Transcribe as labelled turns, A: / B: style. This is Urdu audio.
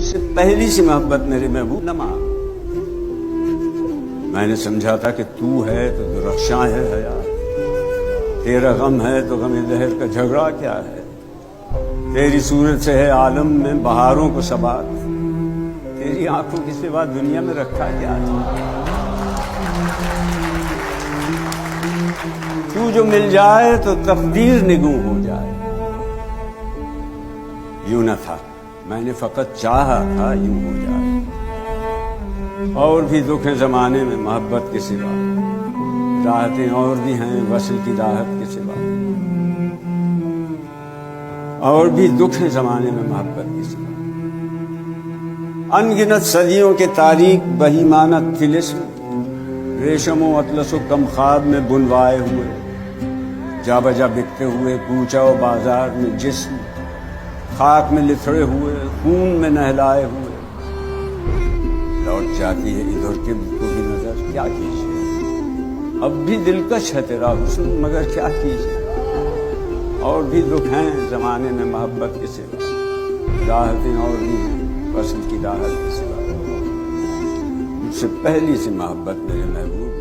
A: مجھ سے پہلی سی محبت میرے محبوب نہ مان. میں نے سمجھا تھا کہ تو ہے تو درخشاں ہے حیات، تیرا غم ہے تو غم دہر کا جھگڑا کیا ہے، تیری صورت سے ہے عالم میں بہاروں کو ثبات، تیری آنکھوں کے سوا دنیا میں رکھا کیا ہے. تو جو مل جائے تو تقدیر نگوں ہو جائے. یوں نہ تھا، میں نے فقط چاہا تھا یوں ہو جائے. اور بھی دکھ ہیں زمانے میں محبت کے سوا، راحتیں اور بھی ہیں وصل کی راحت کے سوا. اور بھی دکھ ہیں زمانے میں محبت کے سوا. ان گنت صدیوں کے تاریک بہیمانہ طلسم، ریشم و اطلس و کم خواب میں بنوائے ہوئے، جا بجا بکتے ہوئے کوچہ و بازار میں جسم، خاک میں لتھڑے ہوئے خون میں نہلائے ہوئے. لوٹ جاتی ہے ادھر کے کو بھی نظر، کیا کیجیے اب بھی دلکش ہے تیرا حسن مگر کیا کیجیے. اور بھی دکھ ہیں زمانے میں محبت کے سوا، راحتیں اور بھی ہیں وصل کی راحت کے سوا. مجھ سے پہلی سی محبت میرے محبوب